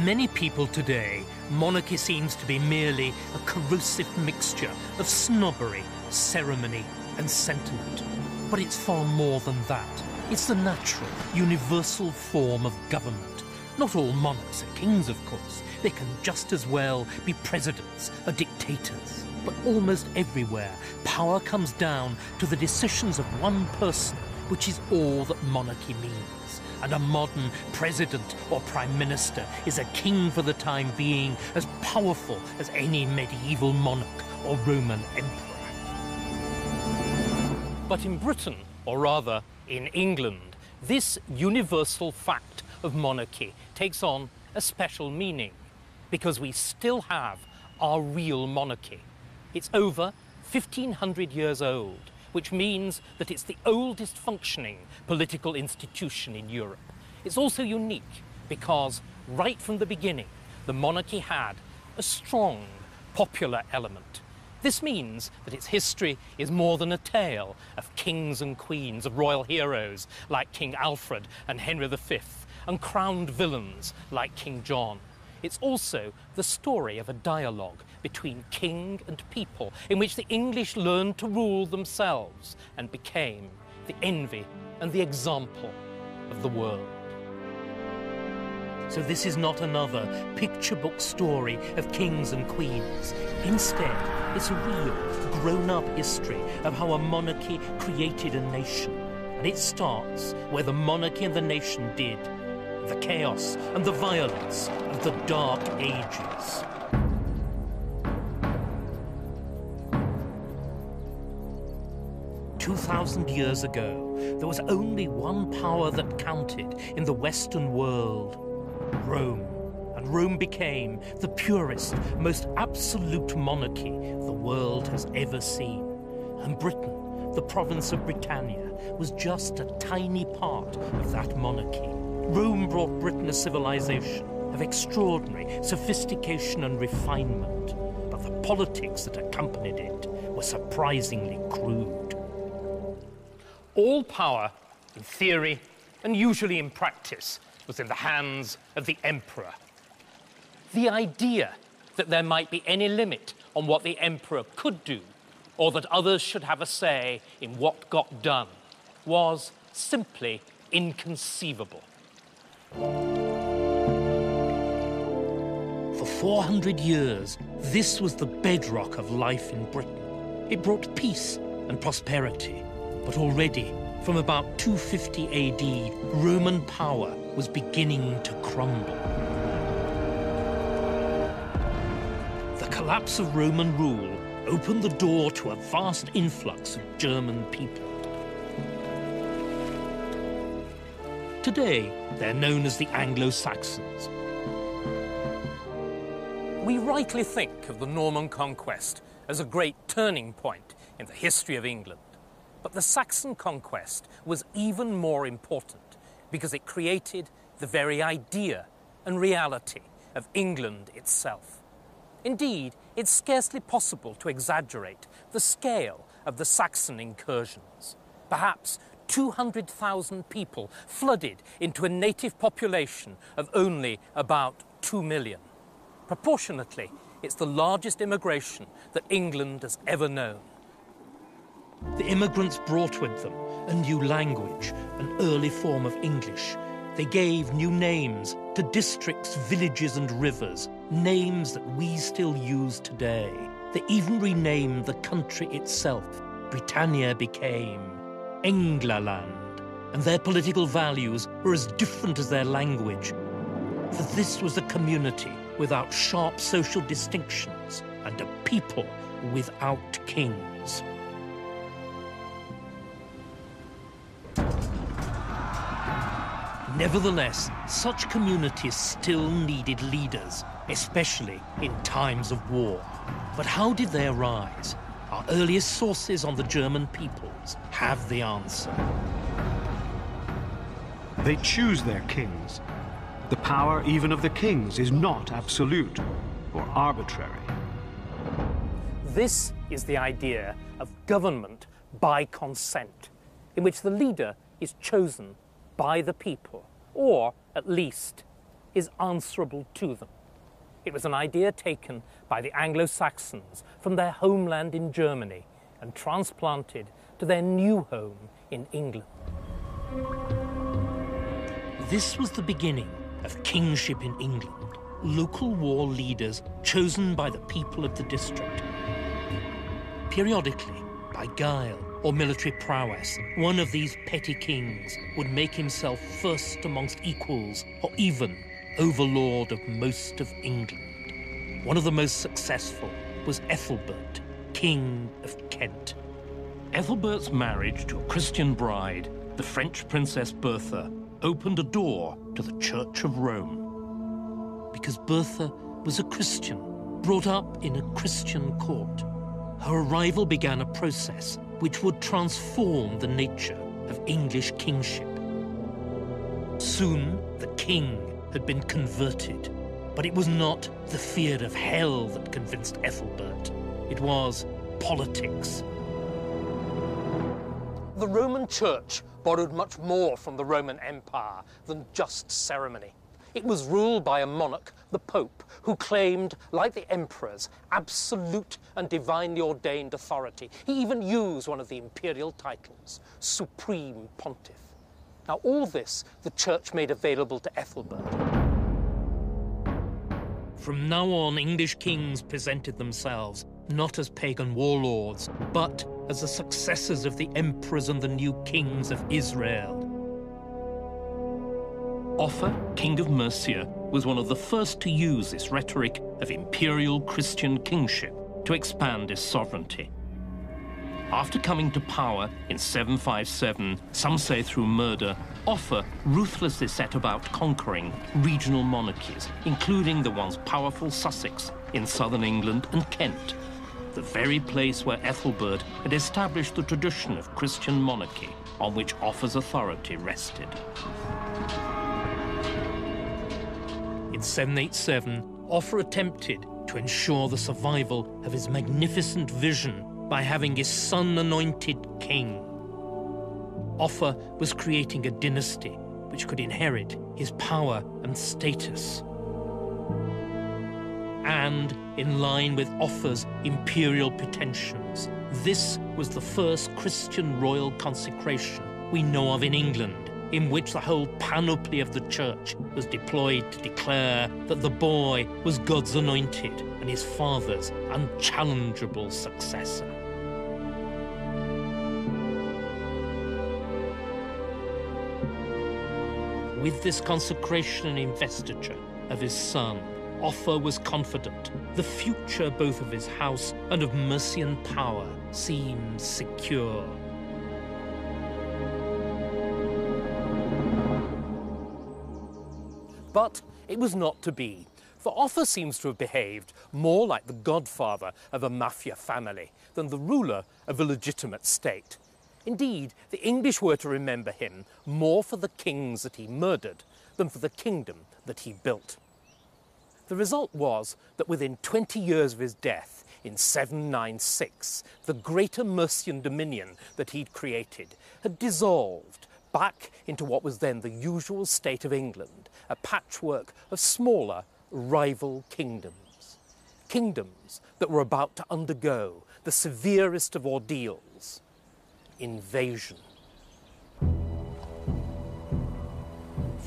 many people today, monarchy seems to be merely a corrosive mixture of snobbery, ceremony, and sentiment. But it's far more than that. It's the natural, universal form of government. Not all monarchs are kings, of course. They can just as well be presidents or dictators. But almost everywhere, power comes down to the decisions of one person, which is all that monarchy means. And a modern president or prime minister is a king for the time being, as powerful as any medieval monarch or Roman emperor. But in Britain, or rather in England, this universal fact of monarchy takes on a special meaning, because we still have our real monarchy. It's over 1,500 years old, which means that it's the oldest functioning political institution in Europe. It's also unique because right from the beginning, the monarchy had a strong popular element. This means that its history is more than a tale of kings and queens, of royal heroes like King Alfred and Henry V, and crowned villains like King John. It's also the story of a dialogue between king and people, in which the English learned to rule themselves and became the envy and the example of the world. So this is not another picture book story of kings and queens. Instead, it's a real, grown-up history of how a monarchy created a nation. And it starts where the monarchy and the nation did, the chaos and the violence of the Dark Ages. "2,000 years ago, there was only one power that counted in the Western world: Rome. And Rome became the purest, most absolute monarchy the world has ever seen. And Britain, the province of Britannia, was just a tiny part of that monarchy. Rome brought Britain a civilization of extraordinary sophistication and refinement, but the politics that accompanied it were surprisingly crude. All power, in theory and usually in practice, was in the hands of the emperor. The idea that there might be any limit on what the emperor could do, or that others should have a say in what got done, was simply inconceivable. For 400 years, this was the bedrock of life in Britain. It brought peace and prosperity, but already from about 250 AD, Roman power was beginning to crumble. The collapse of Roman rule opened the door to a vast influx of German people. Today, they're known as the Anglo-Saxons. We rightly think of the Norman conquest as a great turning point in the history of England. But the Saxon conquest was even more important because it created the very idea and reality of England itself. Indeed, it's scarcely possible to exaggerate the scale of the Saxon incursions. Perhaps 200,000 people flooded into a native population of only about 2 million. Proportionately, it's the largest immigration that England has ever known. The immigrants brought with them a new language, an early form of English. They gave new names to districts, villages and rivers, names that we still use today. They even renamed the country itself. Britannia became Englaland, and their political values were as different as their language. For this was a community without sharp social distinctions and a people without kings. Nevertheless, such communities still needed leaders, especially in times of war. But how did they arise? Our earliest sources on the German peoples have the answer. They choose their kings. The power even of the kings is not absolute or arbitrary. This is the idea of government by consent, in which the leader is chosen by the people, or at least is answerable to them. It was an idea taken by the Anglo-Saxons from their homeland in Germany and transplanted to their new home in England. This was the beginning of kingship in England, local war leaders chosen by the people of the district. Periodically, by guile or military prowess, one of these petty kings would make himself first amongst equals or even overlord of most of England. One of the most successful was Ethelbert, King of Kent. Ethelbert's marriage to a Christian bride, the French Princess Bertha, opened a door to the Church of Rome. Because Bertha was a Christian, brought up in a Christian court, her arrival began a process which would transform the nature of English kingship. Soon, the king had been converted, but it was not the fear of hell that convinced Ethelbert. It was politics. The Roman Church borrowed much more from the Roman Empire than just ceremony. It was ruled by a monarch, the Pope, who claimed, like the emperors, absolute and divinely ordained authority. He even used one of the imperial titles, Supreme Pontiff. Now, all this the Church made available to Ethelbert. From now on, English kings presented themselves not as pagan warlords, but as the successors of the emperors and the new kings of Israel. Offa, king of Mercia, was one of the first to use this rhetoric of imperial Christian kingship to expand his sovereignty. After coming to power in 757, some say through murder, Offa ruthlessly set about conquering regional monarchies, including the once powerful Sussex in southern England and Kent, the very place where Ethelbert had established the tradition of Christian monarchy on which Offa's authority rested. In 787, Offa attempted to ensure the survival of his magnificent vision by having his son anointed king. Offa was creating a dynasty which could inherit his power and status. And, in line with Offa's imperial pretensions, this was the first Christian royal consecration we know of in England, in which the whole panoply of the church was deployed to declare that the boy was God's anointed and his father's unchallengeable successor. With this consecration and investiture of his son, Offa was confident the future both of his house and of Mercian power seemed secure. But it was not to be, for Offa seems to have behaved more like the godfather of a mafia family than the ruler of a legitimate state. Indeed, the English were to remember him more for the kings that he murdered than for the kingdom that he built. The result was that within 20 years of his death, in 796, the greater Mercian dominion that he'd created had dissolved back into what was then the usual state of England, a patchwork of smaller rival kingdoms. Kingdoms that were about to undergo the severest of ordeals: invasion.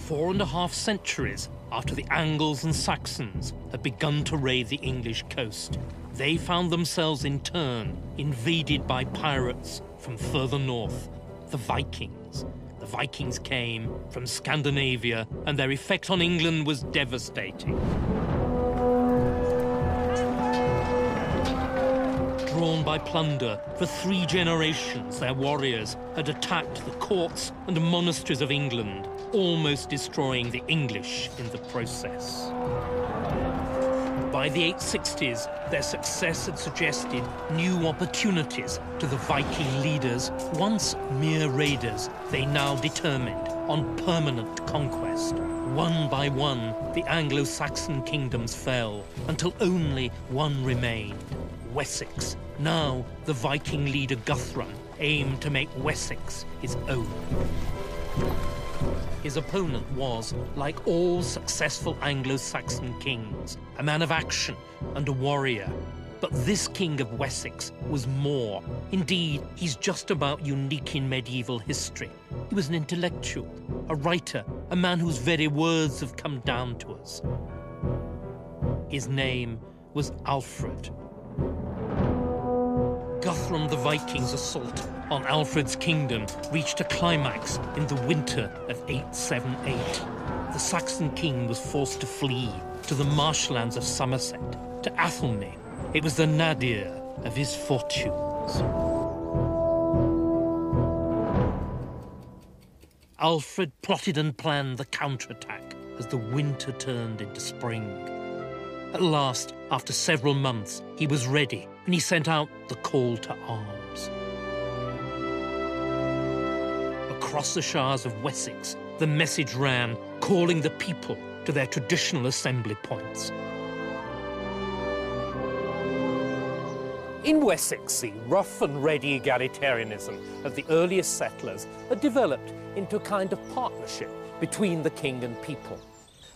4.5 centuries after the Angles and Saxons had begun to raid the English coast, they found themselves in turn invaded by pirates from further north, the Vikings. The Vikings came from Scandinavia, and their effect on England was devastating. Drawn by plunder, for 3 generations their warriors had attacked the courts and monasteries of England, almost destroying the English in the process. By the 860s, their success had suggested new opportunities to the Viking leaders. Once mere raiders, they now determined on permanent conquest. One by one, the Anglo-Saxon kingdoms fell, until only one remained: Wessex. Now, the Viking leader Guthrum aimed to make Wessex his own. His opponent was, like all successful Anglo-Saxon kings, a man of action and a warrior. But this king of Wessex was more. Indeed, he's just about unique in medieval history. He was an intellectual, a writer, a man whose very words have come down to us. His name was Alfred. Guthrum the Viking's assault on Alfred's kingdom reached a climax in the winter of 878. The Saxon king was forced to flee to the marshlands of Somerset, to Athelney. It was the nadir of his fortunes. Alfred plotted and planned the counterattack as the winter turned into spring. At last, after several months, he was ready, and he sent out the call to arms. Across the shires of Wessex, the message ran, calling the people to their traditional assembly points. In Wessex, the rough and ready egalitarianism of the earliest settlers had developed into a kind of partnership between the king and people.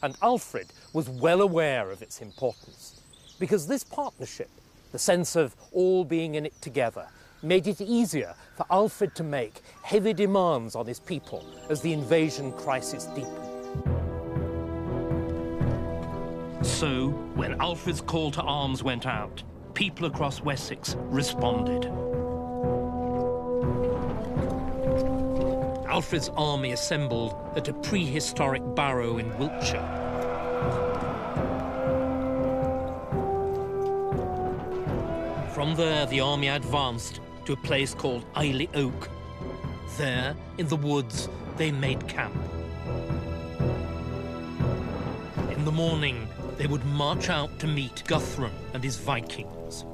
And Alfred was well aware of its importance, because this partnership, the sense of all being in it together, made it easier for Alfred to make heavy demands on his people as the invasion crisis deepened. So, when Alfred's call to arms went out, people across Wessex responded. Alfred's army assembled at a prehistoric barrow in Wiltshire. From there, the army advanced to a place called Eiley Oak. There, in the woods, they made camp. In the morning, they would march out to meet Guthrum and his Vikings.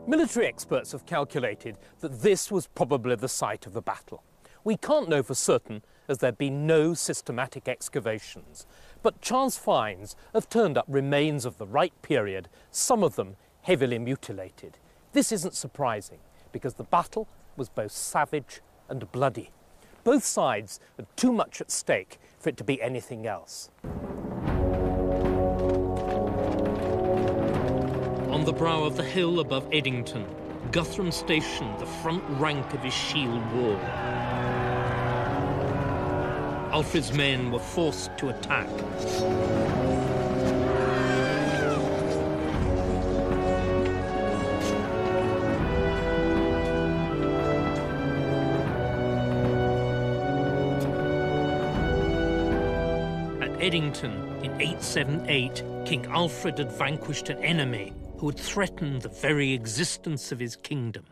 Military experts have calculated that this was probably the site of the battle. We can't know for certain, as there have been no systematic excavations, but chance finds have turned up remains of the right period, some of them heavily mutilated. This isn't surprising, because the battle was both savage and bloody. Both sides had too much at stake for it to be anything else. On the brow of the hill above Eddington, Guthrum stationed the front rank of his shield wall. Alfred's men were forced to attack. At Eddington in 878, King Alfred had vanquished an enemy who had threatened the very existence of his kingdom.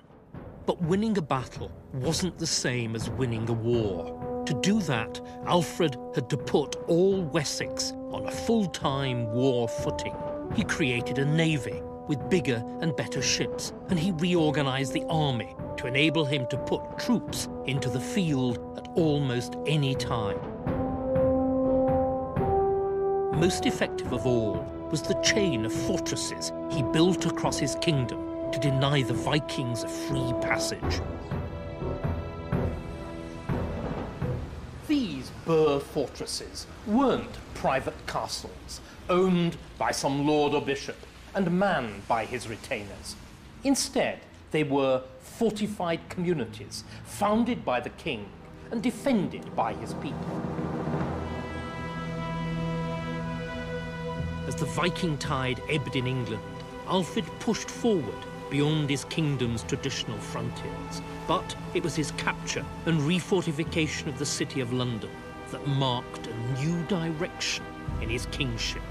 But winning a battle wasn't the same as winning a war. To do that, Alfred had to put all Wessex on a full-time war footing. He created a navy with bigger and better ships, and he reorganized the army to enable him to put troops into the field at almost any time. Most effective of all was the chain of fortresses he built across his kingdom to deny the Vikings a free passage. These burr fortresses weren't private castles, owned by some lord or bishop and manned by his retainers. Instead, they were fortified communities founded by the king and defended by his people. As the Viking tide ebbed in England, Alfred pushed forward beyond his kingdom's traditional frontiers. But it was his capture and refortification of the city of London that marked a new direction in his kingship.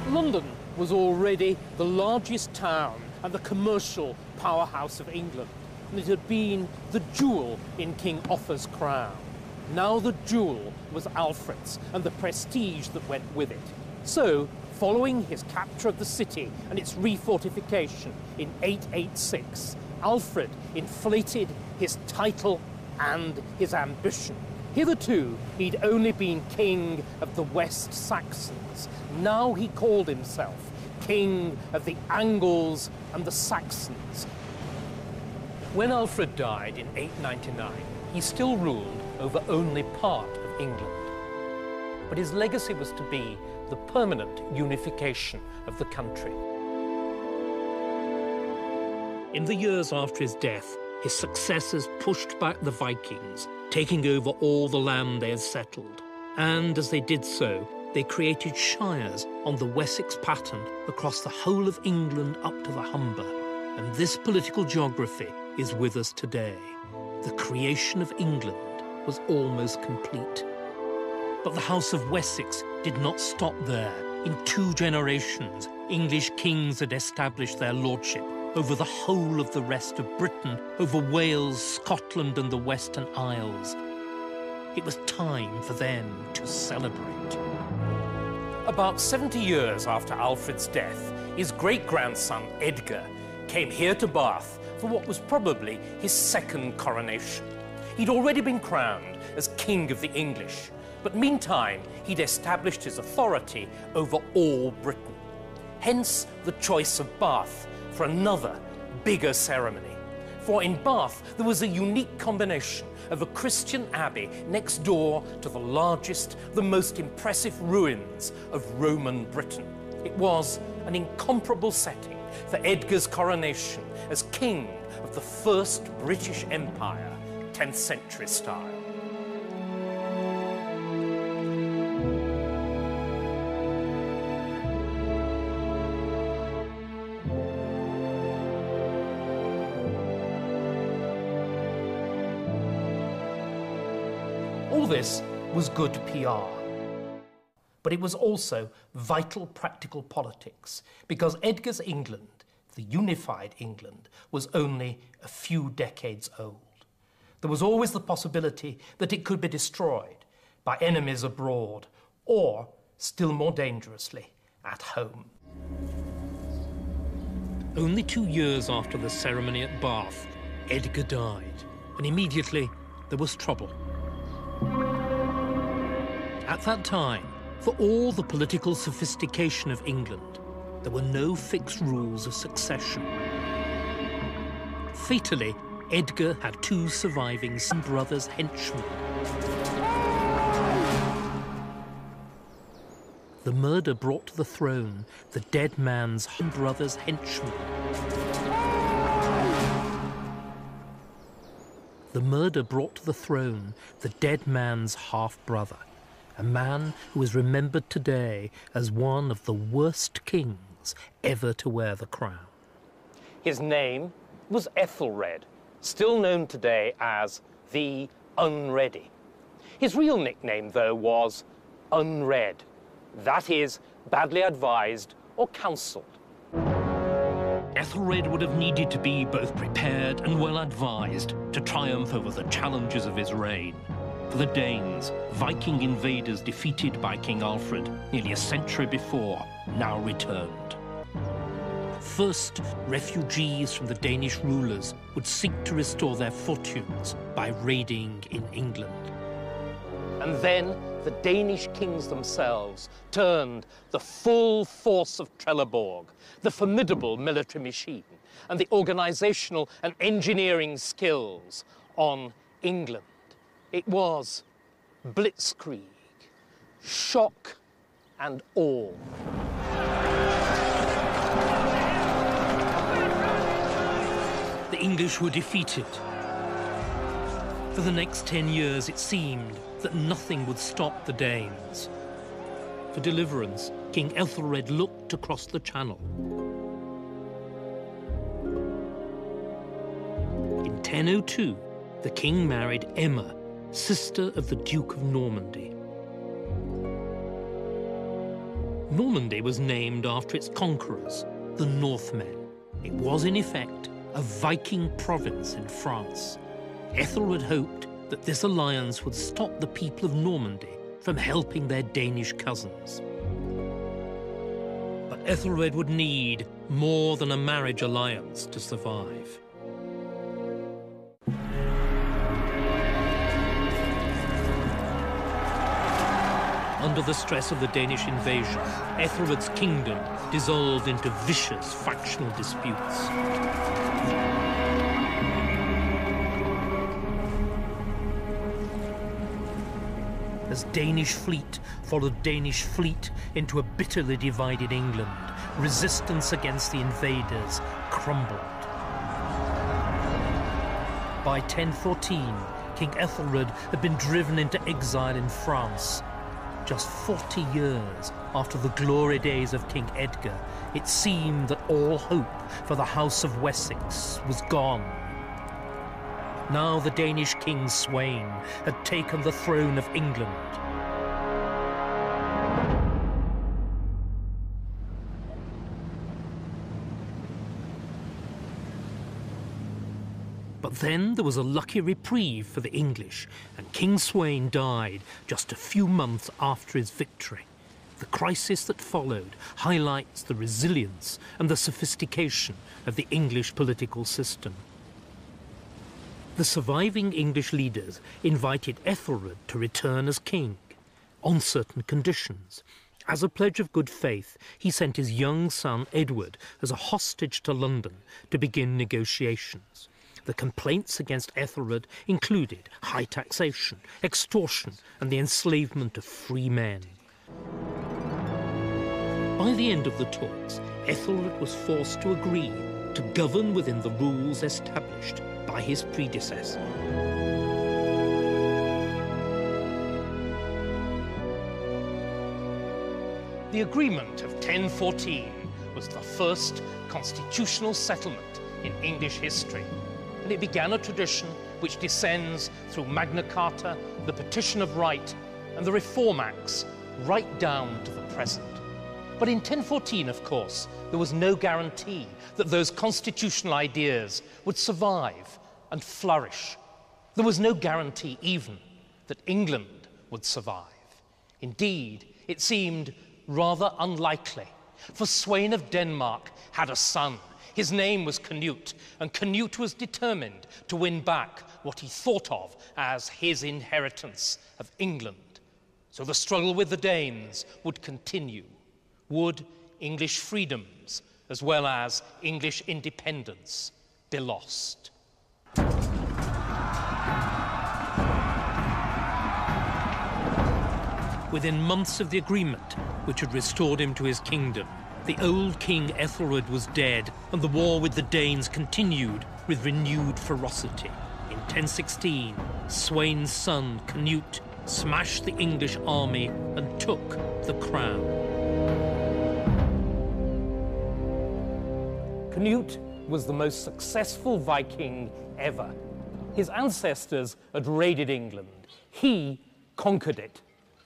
London was already the largest town and the commercial powerhouse of England, and it had been the jewel in King Offa's crown. Now the jewel was Alfred's and the prestige that went with it. So, following his capture of the city and its refortification in 886, Alfred inflated his title and his ambition. Hitherto, he'd only been king of the West Saxons. Now he called himself king of the Angles and the Saxons. When Alfred died in 899, he still ruled over only part of England. But his legacy was to be the permanent unification of the country. In the years after his death, his successors pushed back the Vikings, taking over all the land they had settled. And as they did so, they created shires on the Wessex pattern across the whole of England up to the Humber. And this political geography is with us today. The creation of England was almost complete. But the House of Wessex did not stop there. In 2 generations, English kings had established their lordship over the whole of the rest of Britain, over Wales, Scotland, and the Western Isles. It was time for them to celebrate. About 70 years after Alfred's death, his great-grandson, Edgar, came here to Bath for what was probably his second coronation. He'd already been crowned as King of the English, but meantime, he'd established his authority over all Britain. Hence the choice of Bath for another, bigger ceremony. For in Bath, there was a unique combination of a Christian abbey next door to the largest, the most impressive ruins of Roman Britain. It was an incomparable setting for Edgar's coronation as King of the First British Empire, 10th century style. All this was good PR. But it was also vital practical politics, because Edgar's England, the unified England, was only a few decades old. There was always the possibility that it could be destroyed by enemies abroad, or, still more dangerously, at home. Only 2 years after the ceremony at Bath, Edgar died, and immediately there was trouble. At that time, for all the political sophistication of England, there were no fixed rules of succession. Fatally, Edgar had 2 surviving brothers' henchmen. The murder brought to the throne the dead man's brother's henchmen. The murder brought to the throne the dead man's half-brother, a man who is remembered today as one of the worst kings ever to wear the crown. His name was Ethelred, still known today as the Unready. His real nickname, though, was Unread, that is, badly advised or counselled. Ethelred would have needed to be both prepared and well advised to triumph over the challenges of his reign. For the Danes, Viking invaders defeated by King Alfred nearly a century before now returned. First, refugees from the Danish rulers would seek to restore their fortunes by raiding in England. And then the Danish kings themselves turned the full force of Trelleborg, the formidable military machine, and the organizational and engineering skills on England. It was blitzkrieg, shock and awe. The English were defeated. For the next 10 years, it seemed that nothing would stop the Danes. For deliverance, King Ethelred looked across the Channel. In 1002, the king married Emma, sister of the Duke of Normandy. Normandy was named after its conquerors, the Northmen. It was, in effect, a Viking province in France. Ethelred hoped that this alliance would stop the people of Normandy from helping their Danish cousins. But Ethelred would need more than a marriage alliance to survive. Under the stress of the Danish invasion, Ethelred's kingdom dissolved into vicious factional disputes. as Danish fleet followed Danish fleet into a bitterly divided England, resistance against the invaders crumbled. By 1014, King Ethelred had been driven into exile in France. Just 40 years after the glory days of King Edgar, it seemed that all hope for the House of Wessex was gone. Now the Danish king Sweyn had taken the throne of England. But then there was a lucky reprieve for the English, and King Sweyn died just a few months after his victory. The crisis that followed highlights the resilience and the sophistication of the English political system. The surviving English leaders invited Ethelred to return as king, on certain conditions. As a pledge of good faith, he sent his young son Edward as a hostage to London to begin negotiations. The complaints against Ethelred included high taxation, extortion, and the enslavement of free men. By the end of the talks, Ethelred was forced to agree to govern within the rules established by his predecessor. The agreement of 1014 was the first constitutional settlement in English history, and it began a tradition which descends through Magna Carta, the Petition of Right, and the Reform Acts, right down to the present. But in 1014, of course, there was no guarantee that those constitutional ideas would survive and flourish. There was no guarantee even that England would survive. Indeed, it seemed rather unlikely, for Sweyn of Denmark had a son. His name was Canute, and Canute was determined to win back what he thought of as his inheritance of England. So the struggle with the Danes would continue. Would English freedoms, as well as English independence, be lost? Within months of the agreement, which had restored him to his kingdom, the old King Ethelred was dead, and the war with the Danes continued with renewed ferocity. In 1016, Sweyn's son, Canute, smashed the English army and took the crown. Canute was the most successful Viking ever. His ancestors had raided England. He conquered it.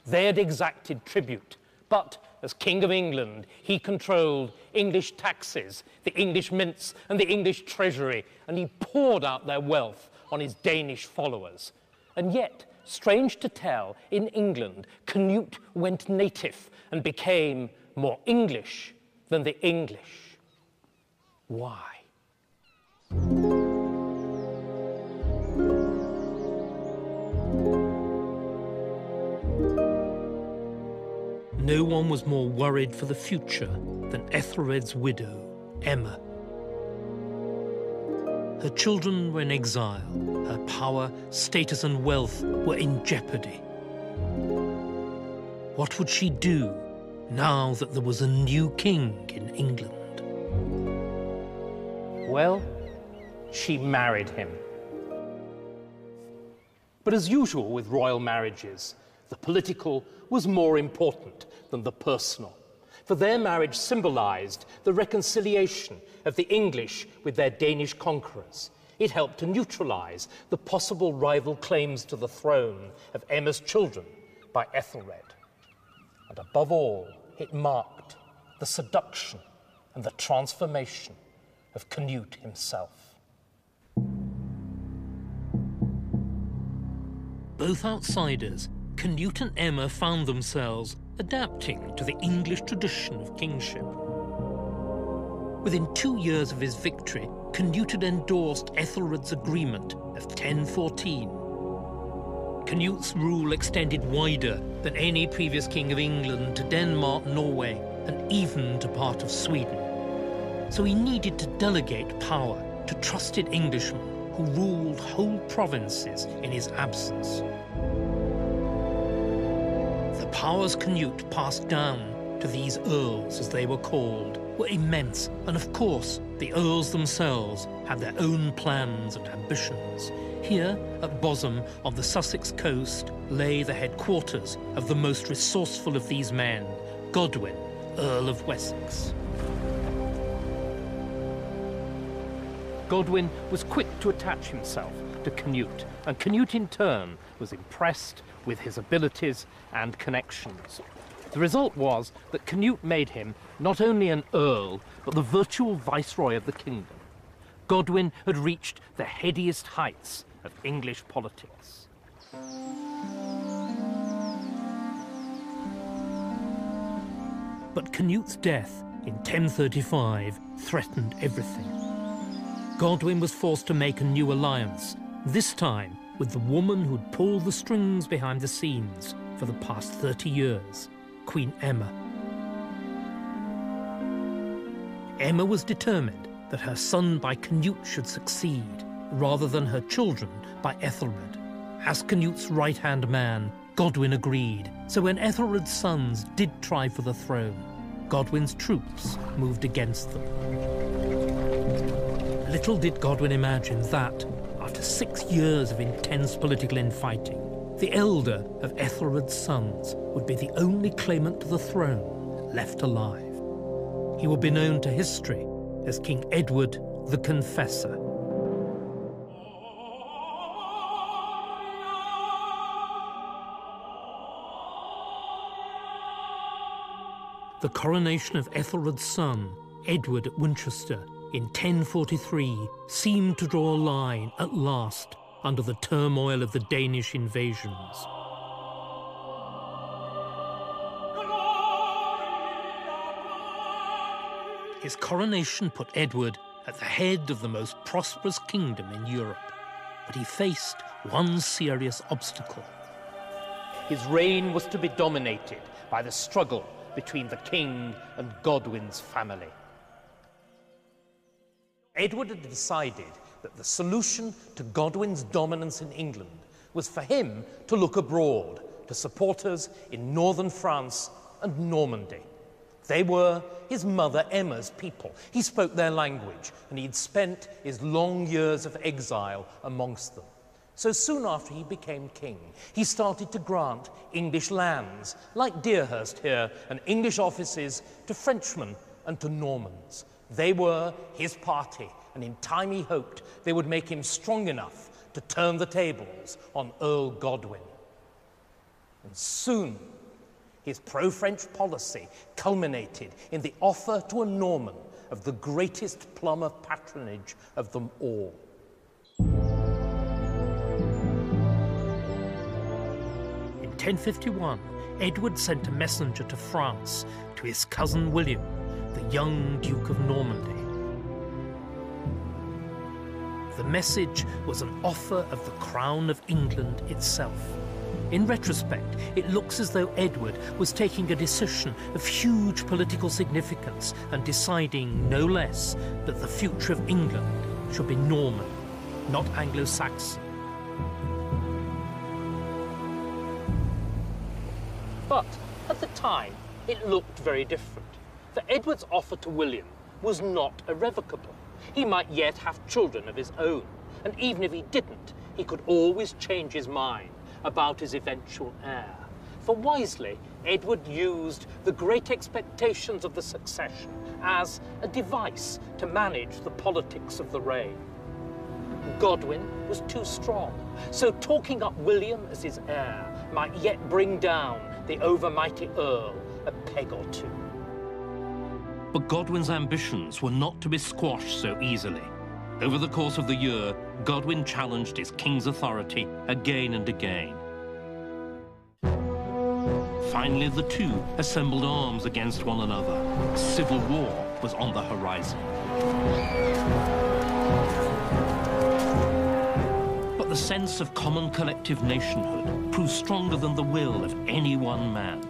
They had exacted tribute. But as King of England, he controlled English taxes, the English mints, and the English treasury, and he poured out their wealth on his Danish followers. And yet, strange to tell, in England, Canute went native and became more English than the English. Why? No one was more worried for the future than Ethelred's widow, Emma. Her children were in exile. Her power, status, and wealth were in jeopardy. What would she do now that there was a new king in England? Well, she married him. But as usual with royal marriages, the political was more important than the personal, for their marriage symbolized the reconciliation of the English with their Danish conquerors. It helped to neutralize the possible rival claims to the throne of Emma's children by Ethelred. And above all, it marked the seduction and the transformation of Canute himself. Both outsiders, Canute and Emma, found themselves adapting to the English tradition of kingship. Within 2 years of his victory, Canute had endorsed Ethelred's agreement of 1014. Canute's rule extended wider than any previous king of England to Denmark, Norway, and even to part of Sweden. So he needed to delegate power to trusted Englishmen who ruled whole provinces in his absence. The powers Canute passed down to these earls, as they were called, were immense, and of course the earls themselves had their own plans and ambitions. Here, at Bosham, on the Sussex coast, lay the headquarters of the most resourceful of these men, Godwin, Earl of Wessex. Godwin was quick to attach himself to Canute, and Canute in turn was impressed with his abilities and connections. The result was that Canute made him not only an earl, but the virtual viceroy of the kingdom. Godwin had reached the headiest heights of English politics. But Canute's death in 1035 threatened everything. Godwin was forced to make a new alliance, this time with the woman who'd pulled the strings behind the scenes for the past 30 years, Queen Emma. Emma was determined that her son by Canute should succeed, rather than her children by Ethelred. As Canute's right-hand man, Godwin agreed, so when Ethelred's sons did try for the throne, Godwin's troops moved against them. Little did Godwin imagine that, after 6 years of intense political infighting, the elder of Ethelred's sons would be the only claimant to the throne left alive. He would be known to history as King Edward the Confessor. The coronation of Ethelred's son, Edward at Winchester, in 1043 seemed to draw a line at last under the turmoil of the Danish invasions. His coronation put Edward at the head of the most prosperous kingdom in Europe, but he faced one serious obstacle. His reign was to be dominated by the struggle between the king and Godwin's family. Edward had decided that the solution to Godwin's dominance in England was for him to look abroad to supporters in northern France and Normandy. They were his mother Emma's people. He spoke their language, and he'd spent his long years of exile amongst them. So soon after he became king, he started to grant English lands, like Deerhurst here, and English offices to Frenchmen and to Normans. They were his party, and in time he hoped they would make him strong enough to turn the tables on Earl Godwin. And soon, his pro-French policy culminated in the offer to a Norman of the greatest plum of patronage of them all. In 1051, Edward sent a messenger to France to his cousin William, the young Duke of Normandy. The message was an offer of the crown of England itself. In retrospect, it looks as though Edward was taking a decision of huge political significance and deciding, no less, that the future of England should be Norman, not Anglo-Saxon. But at the time, it looked very different. For Edward's offer to William was not irrevocable. He might yet have children of his own, and even if he didn't, he could always change his mind about his eventual heir. For wisely, Edward used the great expectations of the succession as a device to manage the politics of the reign. Godwin was too strong, so talking up William as his heir might yet bring down the overmighty Earl a peg or two. But Godwin's ambitions were not to be squashed so easily. Over the course of the year, Godwin challenged his king's authority again and again. Finally, the two assembled arms against one another. Civil war was on the horizon. But the sense of common collective nationhood proved stronger than the will of any one man.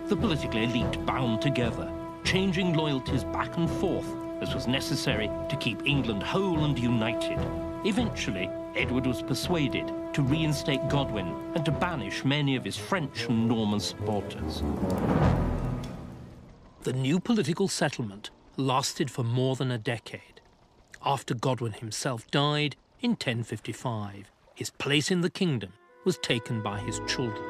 The political elite bound together, changing loyalties back and forth as was necessary to keep England whole and united. Eventually, Edward was persuaded to reinstate Godwin and to banish many of his French and Norman supporters. The new political settlement lasted for more than a decade. After Godwin himself died in 1055, his place in the kingdom was taken by his children.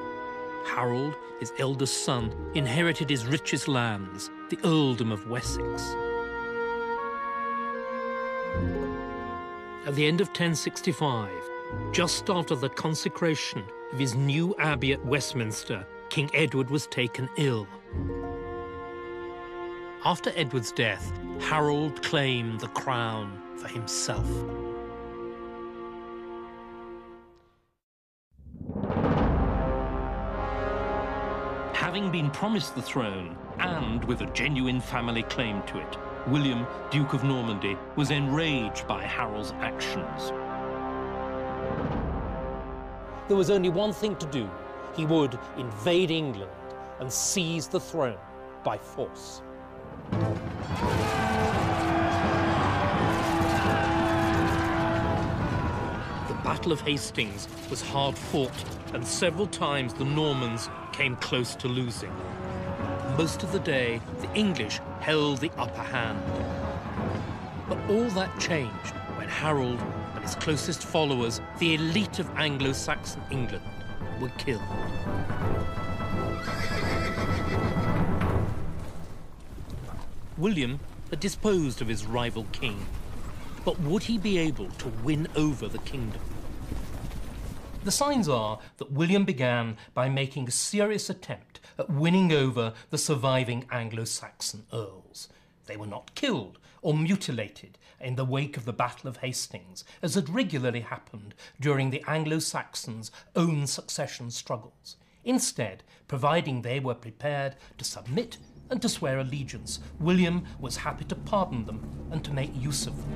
Harold, his eldest son, inherited his richest lands, the earldom of Wessex. At the end of 1065, just after the consecration of his new abbey at Westminster, King Edward was taken ill. After Edward's death, Harold claimed the crown for himself. Having been promised the throne, and with a genuine family claim to it, William, Duke of Normandy, was enraged by Harold's actions. There was only one thing to do. He would invade England and seize the throne by force. The Battle of Hastings was hard fought, and several times the Normans came close to losing. Most of the day, the English held the upper hand. But all that changed when Harold and his closest followers, the elite of Anglo-Saxon England, were killed. William had disposed of his rival king, but would he be able to win over the kingdom? The signs are that William began by making a serious attempt at winning over the surviving Anglo-Saxon earls. They were not killed or mutilated in the wake of the Battle of Hastings, as had regularly happened during the Anglo-Saxons' own succession struggles. Instead, providing they were prepared to submit and to swear allegiance, William was happy to pardon them and to make use of them.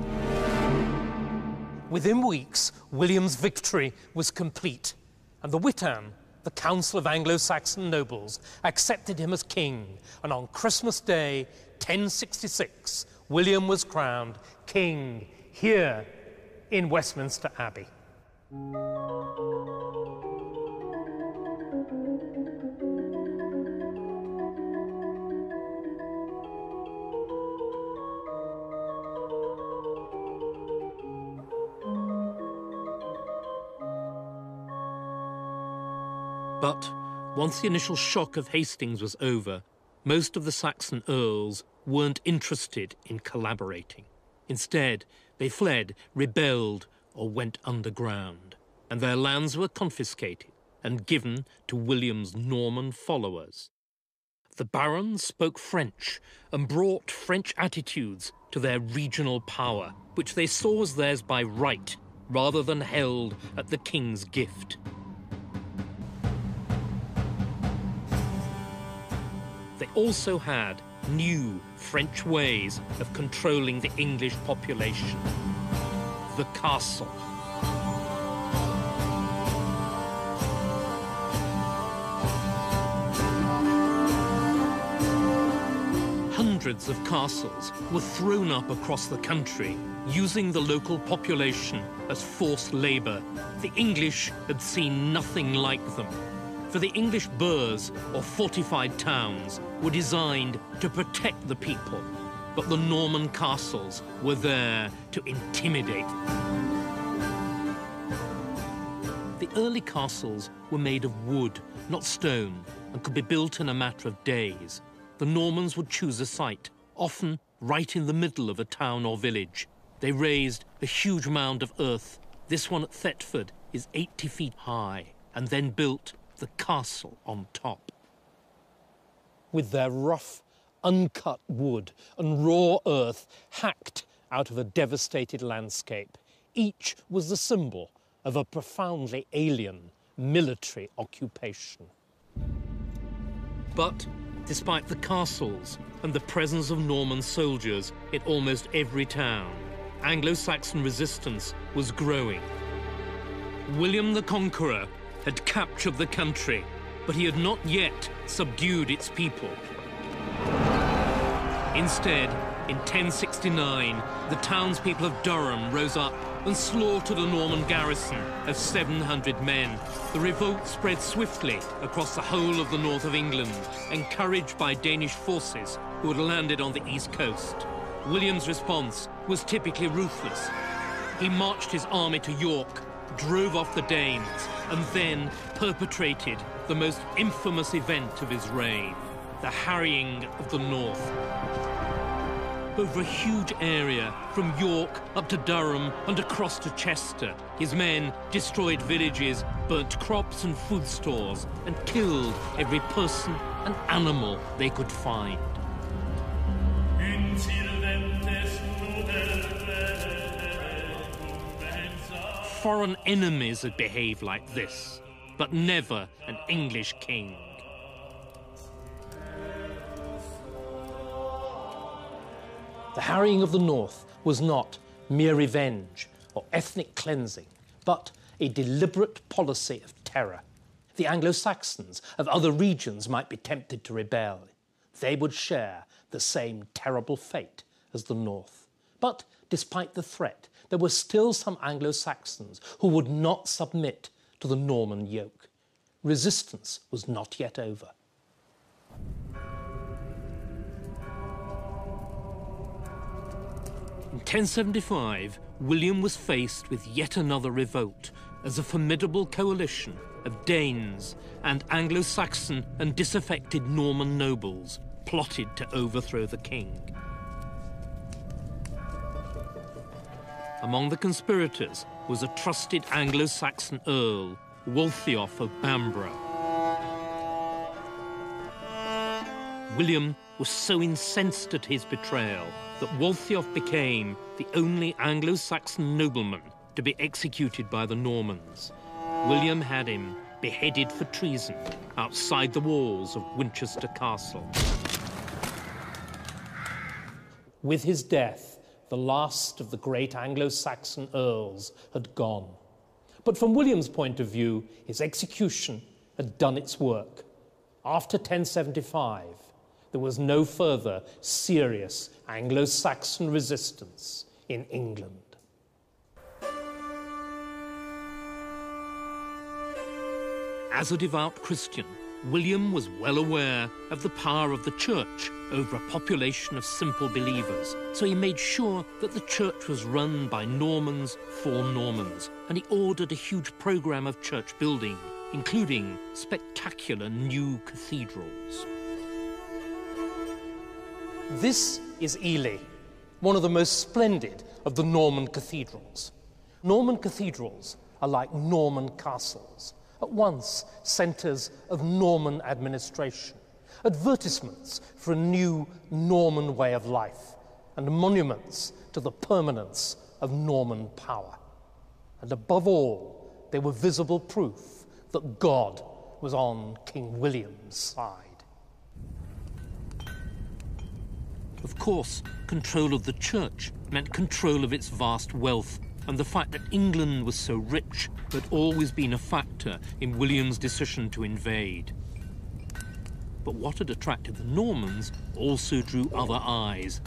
Within weeks, William's victory was complete, and the Witan, the Council of Anglo-Saxon nobles, accepted him as king, and on Christmas Day, 1066, William was crowned king here in Westminster Abbey. But once the initial shock of Hastings was over, most of the Saxon earls weren't interested in collaborating. Instead, they fled, rebelled, or went underground, and their lands were confiscated and given to William's Norman followers. The barons spoke French and brought French attitudes to their regional power, which they saw as theirs by right, rather than held at the king's gift. They also had new French ways of controlling the English population. The castle. Hundreds of castles were thrown up across the country, using the local population as forced labor. The English had seen nothing like them. For the English burghs, or fortified towns, were designed to protect the people, but the Norman castles were there to intimidate. The early castles were made of wood, not stone, and could be built in a matter of days. The Normans would choose a site, often right in the middle of a town or village. They raised a huge mound of earth. This one at Thetford is 80 feet high, and then built the castle on top. With their rough, uncut wood and raw earth hacked out of a devastated landscape, each was the symbol of a profoundly alien military occupation. But despite the castles and the presence of Norman soldiers in almost every town, Anglo-Saxon resistance was growing. William the Conqueror had captured the country, but he had not yet subdued its people. Instead, in 1069, the townspeople of Durham rose up and slaughtered a Norman garrison of 700 men. The revolt spread swiftly across the whole of the north of England, encouraged by Danish forces who had landed on the east coast. William's response was typically ruthless. He marched his army to York, drove off the Danes, and then perpetrated the most infamous event of his reign, the harrying of the north. Over a huge area, from York up to Durham and across to Chester, his men destroyed villages, burnt crops and food stores, and killed every person and animal they could find. Foreign enemies had behaved like this, but never an English king. The harrying of the north was not mere revenge or ethnic cleansing, but a deliberate policy of terror. The Anglo-Saxons of other regions might be tempted to rebel. They would share the same terrible fate as the north. But despite the threat, there were still some Anglo-Saxons who would not submit to the Norman yoke. Resistance was not yet over. In 1075, William was faced with yet another revolt as a formidable coalition of Danes and Anglo-Saxon and disaffected Norman nobles plotted to overthrow the king. Among the conspirators was a trusted Anglo-Saxon earl, Waltheof of Bamborough. William was so incensed at his betrayal that Waltheof became the only Anglo-Saxon nobleman to be executed by the Normans. William had him beheaded for treason outside the walls of Winchester Castle. With his death, the last of the great Anglo-Saxon earls had gone. But from William's point of view, his execution had done its work. After 1075, there was no further serious Anglo-Saxon resistance in England. As a devout Christian, William was well aware of the power of the church over a population of simple believers, so he made sure that the church was run by Normans for Normans, and he ordered a huge program of church building, including spectacular new cathedrals. This is Ely, one of the most splendid of the Norman cathedrals. Norman cathedrals are like Norman castles, at once centres of Norman administration, advertisements for a new Norman way of life, and monuments to the permanence of Norman power. And above all, they were visible proof that God was on King William's side. Of course, control of the church meant control of its vast wealth, and the fact that England was so rich had always been a factor in William's decision to invade. But what had attracted the Normans also drew other eyes.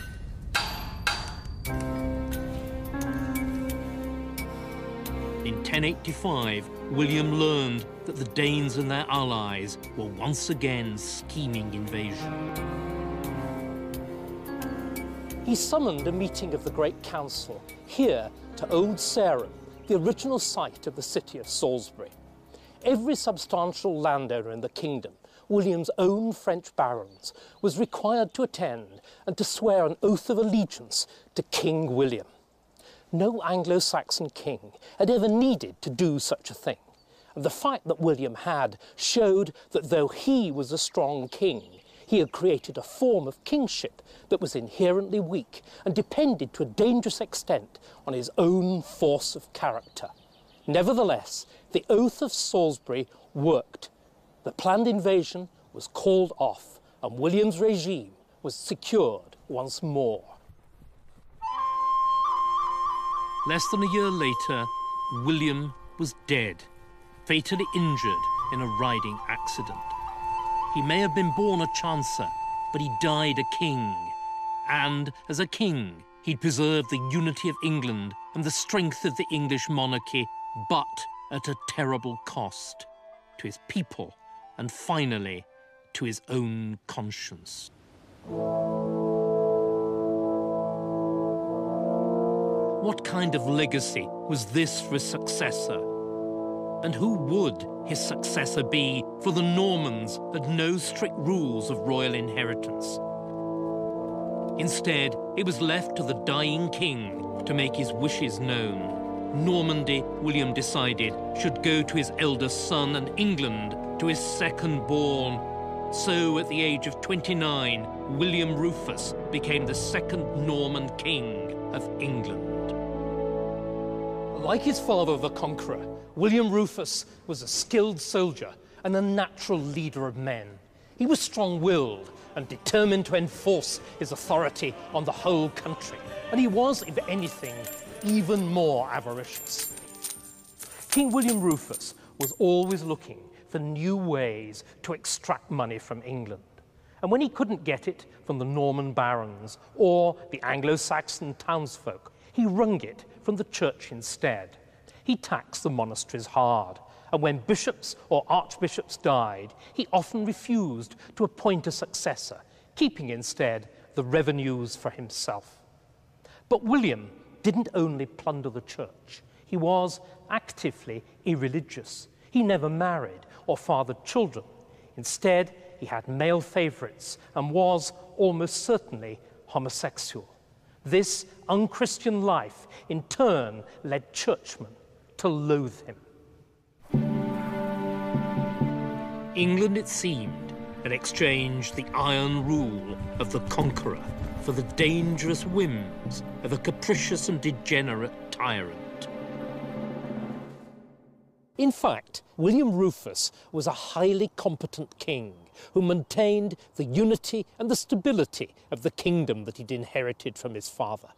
In 1085, William learned that the Danes and their allies were once again scheming invasion. He summoned a meeting of the Great Council here to Old Sarum, the original site of the city of Salisbury. Every substantial landowner in the kingdom, William's own French barons, was required to attend and to swear an oath of allegiance to King William. No Anglo-Saxon king had ever needed to do such a thing, and the fact that William had showed that though he was a strong king, he had created a form of kingship that was inherently weak and depended to a dangerous extent on his own force of character. Nevertheless, the Oath of Salisbury worked. The planned invasion was called off, and William's regime was secured once more. Less than a year later, William was dead, fatally injured in a riding accident. He may have been born a chancer, but he died a king. And as a king, he'd preserved the unity of England and the strength of the English monarchy, but at a terrible cost to his people and finally to his own conscience. What kind of legacy was this for his successor? And who would his successor be? For the Normans had no strict rules of royal inheritance. Instead, it was left to the dying king to make his wishes known. Normandy, William decided, should go to his eldest son, and England to his second-born. So, at the age of 29, William Rufus became the second Norman king of England. Like his father, the Conqueror, William Rufus was a skilled soldier and a natural leader of men. He was strong-willed and determined to enforce his authority on the whole country. And he was, if anything, even more avaricious. King William Rufus was always looking for new ways to extract money from England. And when he couldn't get it from the Norman barons or the Anglo-Saxon townsfolk, he wrung it from the church instead. He taxed the monasteries hard, and when bishops or archbishops died, he often refused to appoint a successor, keeping instead the revenues for himself. But William didn't only plunder the church. He was actively irreligious. He never married or fathered children. Instead, he had male favorites and was almost certainly homosexual. This unchristian life, in turn, led churchmen to loathe him. England, it seemed, had exchanged the iron rule of the conqueror for the dangerous whims of a capricious and degenerate tyrant. In fact, William Rufus was a highly competent king who maintained the unity and the stability of the kingdom that he'd inherited from his father.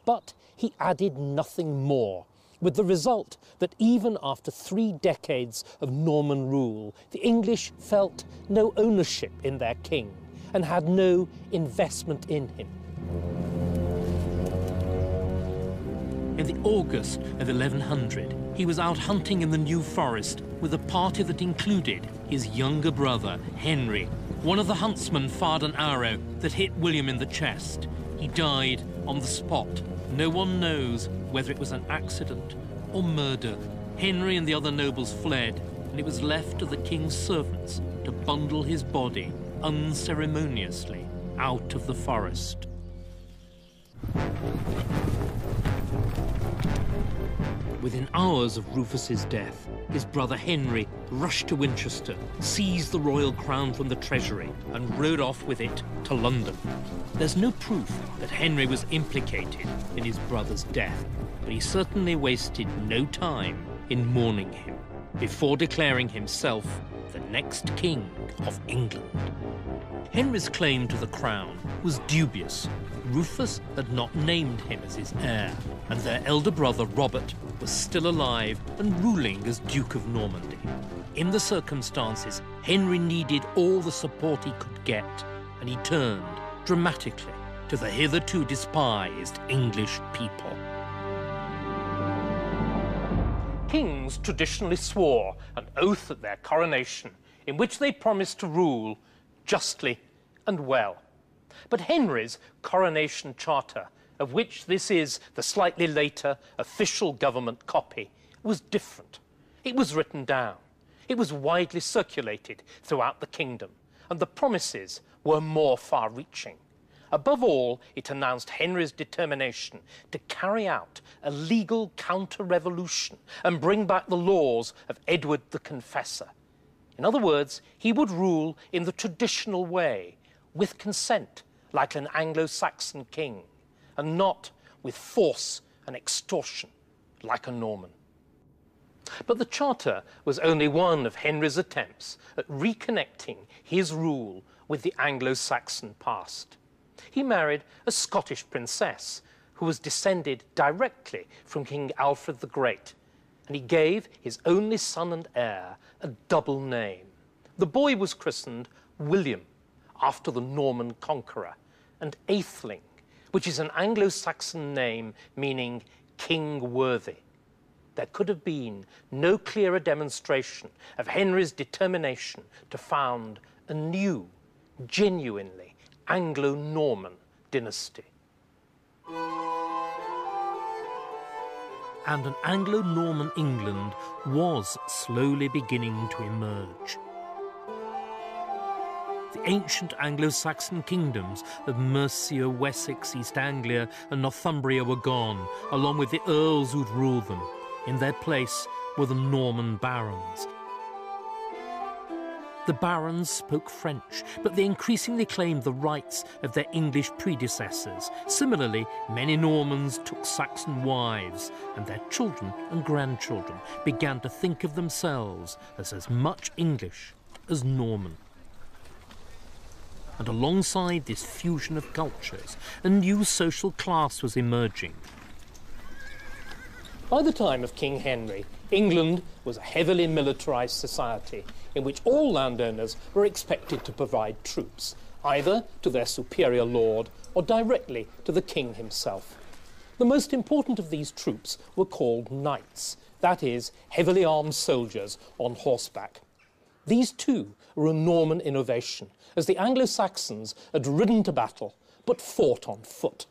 But he added nothing more, with the result that even after 3 decades of Norman rule, the English felt no ownership in their king and had no investment in him. In the August of 1100, he was out hunting in the New Forest with a party that included his younger brother, Henry. One of the huntsmen fired an arrow that hit William in the chest. He died on the spot. No one knows whether it was an accident or murder. Henry and the other nobles fled, and it was left to the king's servants to bundle his body unceremoniously out of the forest. Within hours of Rufus's death, his brother Henry rushed to Winchester, seized the royal crown from the treasury, and rode off with it to London. There's no proof that Henry was implicated in his brother's death, but he certainly wasted no time in mourning him before declaring himself the next king of England. Henry's claim to the crown was dubious. Rufus had not named him as his heir, and their elder brother Robert was still alive and ruling as Duke of Normandy. In the circumstances, Henry needed all the support he could get, and he turned dramatically to the hitherto despised English people. Kings traditionally swore an oath at their coronation in which they promised to rule justly and well. But Henry's Coronation Charter, of which this is the slightly later official government copy, was different. It was written down. It was widely circulated throughout the kingdom, and the promises were more far-reaching. Above all, it announced Henry's determination to carry out a legal counter-revolution and bring back the laws of Edward the Confessor. In other words, he would rule in the traditional way, with consent, like an Anglo-Saxon king, and not with force and extortion, like a Norman. But the Charter was only one of Henry's attempts at reconnecting his rule with the Anglo-Saxon past. He married a Scottish princess who was descended directly from King Alfred the Great, and he gave his only son and heir a double name. The boy was christened William, after the Norman conqueror, and Atheling, which is an Anglo-Saxon name meaning king-worthy. There could have been no clearer demonstration of Henry's determination to found a new, genuinely Anglo-Norman dynasty. And an Anglo-Norman England was slowly beginning to emerge. The ancient Anglo-Saxon kingdoms of Mercia, Wessex, East Anglia and Northumbria were gone, along with the earls who'd ruled them. In their place were the Norman barons. The barons spoke French, but they increasingly claimed the rights of their English predecessors. Similarly, many Normans took Saxon wives, and their children and grandchildren began to think of themselves as much English as Norman. And alongside this fusion of cultures, a new social class was emerging. By the time of King Henry, England was a heavily militarised society in which all landowners were expected to provide troops, either to their superior lord or directly to the king himself. The most important of these troops were called knights, that is, heavily armed soldiers on horseback. These too were a Norman innovation, as the Anglo-Saxons had ridden to battle but fought on foot.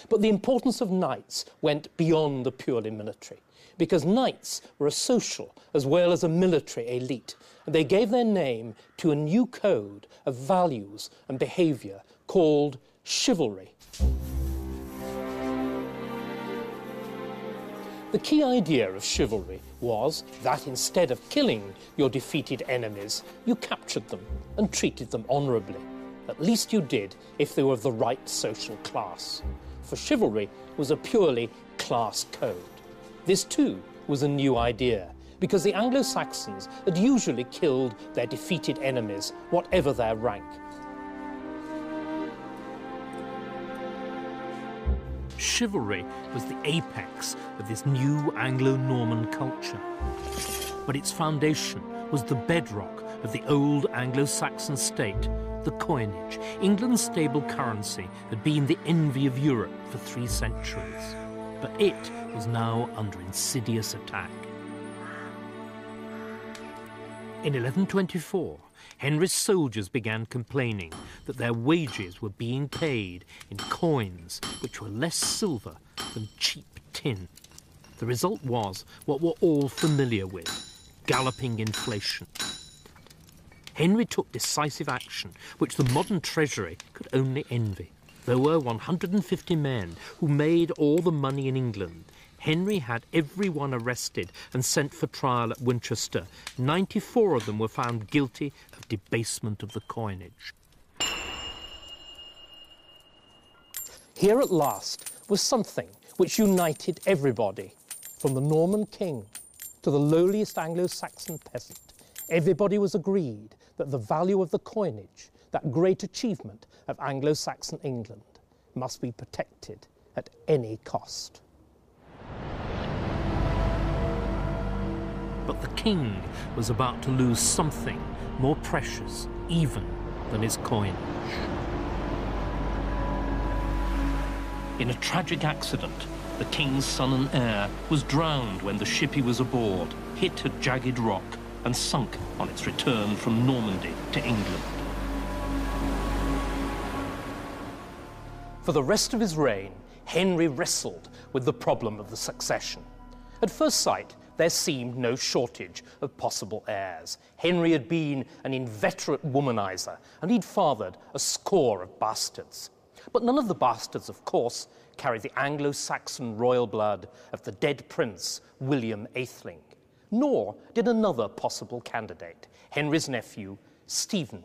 But the importance of knights went beyond the purely military, because knights were a social as well as a military elite, and they gave their name to a new code of values and behaviour called chivalry. The key idea of chivalry was that instead of killing your defeated enemies, you captured them and treated them honourably. At least you did if they were of the right social class. For chivalry was a purely class code. This too was a new idea, because the Anglo-Saxons had usually killed their defeated enemies, whatever their rank. Chivalry was the apex of this new Anglo-Norman culture. But its foundation was the bedrock of the old Anglo-Saxon state, the coinage. England's stable currency had been the envy of Europe for 3 centuries, but it was now under insidious attack. In 1124, Henry's soldiers began complaining that their wages were being paid in coins which were less silver than cheap tin. The result was what we're all familiar with: galloping inflation. Henry took decisive action, which the modern treasury could only envy. There were 150 men who made all the money in England. Henry had everyone arrested and sent for trial at Winchester. 94 of them were found guilty of debasement of the coinage. Here at last was something which united everybody, from the Norman king to the lowliest Anglo-Saxon peasant. Everybody was agreed that the value of the coinage, that great achievement of Anglo-Saxon England, must be protected at any cost. But the king was about to lose something more precious even than his coinage. In a tragic accident, the king's son and heir was drowned when the ship he was aboard hit a jagged rock and sunk on its return from Normandy to England. For the rest of his reign, Henry wrestled with the problem of the succession. At first sight, there seemed no shortage of possible heirs. Henry had been an inveterate womanizer, and he'd fathered a score of bastards. But none of the bastards, of course, carried the Anglo-Saxon royal blood of the dead prince, William Atheling. Nor did another possible candidate, Henry's nephew, Stephen.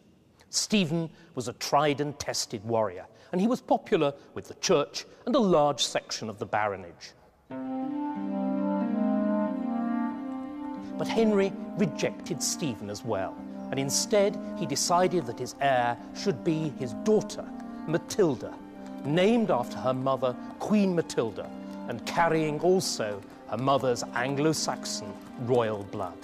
Stephen was a tried and tested warrior, and he was popular with the church and a large section of the baronage. But Henry rejected Stephen as well, and instead he decided that his heir should be his daughter, Matilda, named after her mother, Queen Matilda, and carrying also her mother's Anglo-Saxon royal blood.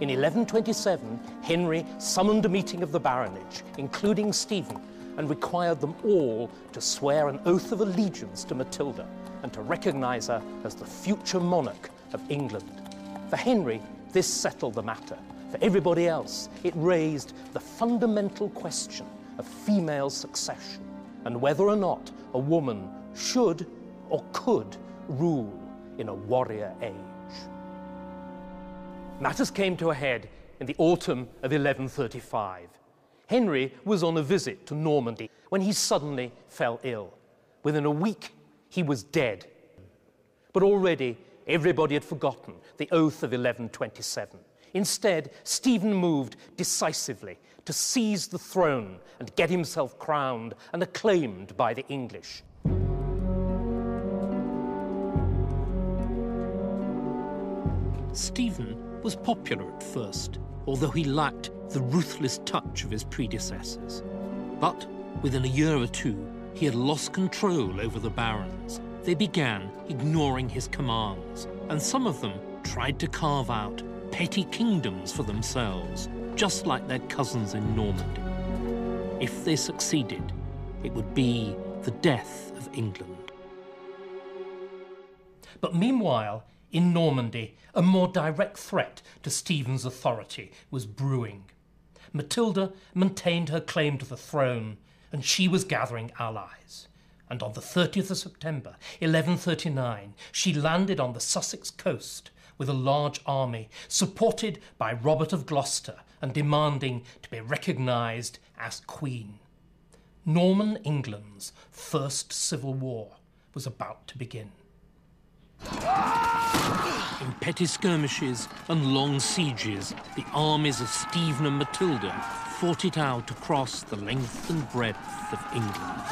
In 1127, Henry summoned a meeting of the baronage, including Stephen, and required them all to swear an oath of allegiance to Matilda and to recognise her as the future monarch of England. For Henry, this settled the matter. For everybody else, it raised the fundamental question of female succession and whether or not a woman should or could rule in a warrior age. Matters came to a head in the autumn of 1135. Henry was on a visit to Normandy when he suddenly fell ill. Within a week, he was dead. But already, everybody had forgotten the oath of 1127. Instead, Stephen moved decisively to seize the throne and get himself crowned and acclaimed by the English. Stephen was popular at first, although he lacked the ruthless touch of his predecessors. But within a year or two, he had lost control over the barons. They began ignoring his commands, and some of them tried to carve out petty kingdoms for themselves, just like their cousins in Normandy. If they succeeded, it would be the death of England. But meanwhile, in Normandy, a more direct threat to Stephen's authority was brewing. Matilda maintained her claim to the throne, and she was gathering allies. And on the 30th of September, 1139, she landed on the Sussex coast with a large army, supported by Robert of Gloucester and demanding to be recognised as Queen. Norman England's first civil war was about to begin. In petty skirmishes and long sieges, the armies of Stephen and Matilda fought it out across the length and breadth of England.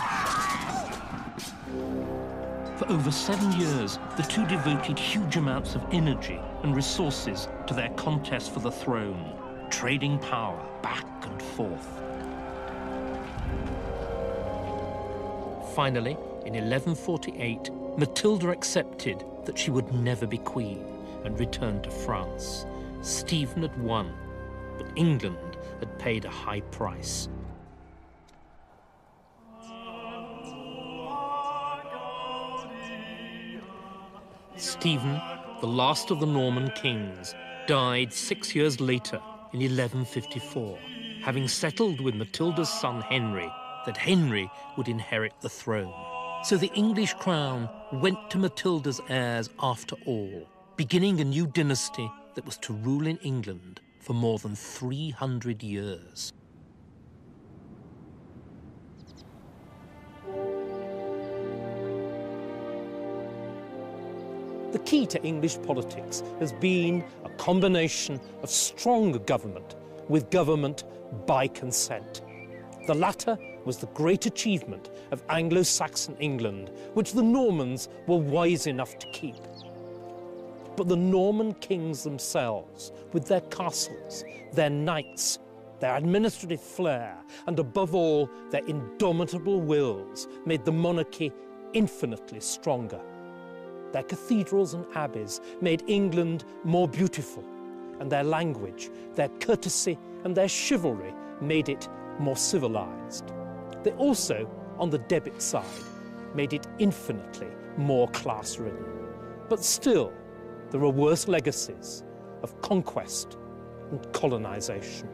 For over 7 years, the two devoted huge amounts of energy and resources to their contest for the throne, trading power back and forth. Finally, in 1148, Matilda accepted that she would never be queen and returned to France. Stephen had won, but England had paid a high price. Stephen, the last of the Norman kings, died 6 years later in 1154, having settled with Matilda's son Henry that Henry would inherit the throne. So the English crown went to Matilda's heirs after all, beginning a new dynasty that was to rule in England for more than 300 years. The key to English politics has been a combination of strong government with government by consent. The latter was the great achievement of Anglo-Saxon England, which the Normans were wise enough to keep. But the Norman kings themselves, with their castles, their knights, their administrative flair, and above all, their indomitable wills, made the monarchy infinitely stronger. Their cathedrals and abbeys made England more beautiful, and their language, their courtesy, and their chivalry made it more civilized. They also, on the debit side, made it infinitely more class-ridden. But still, there are worse legacies of conquest and colonization.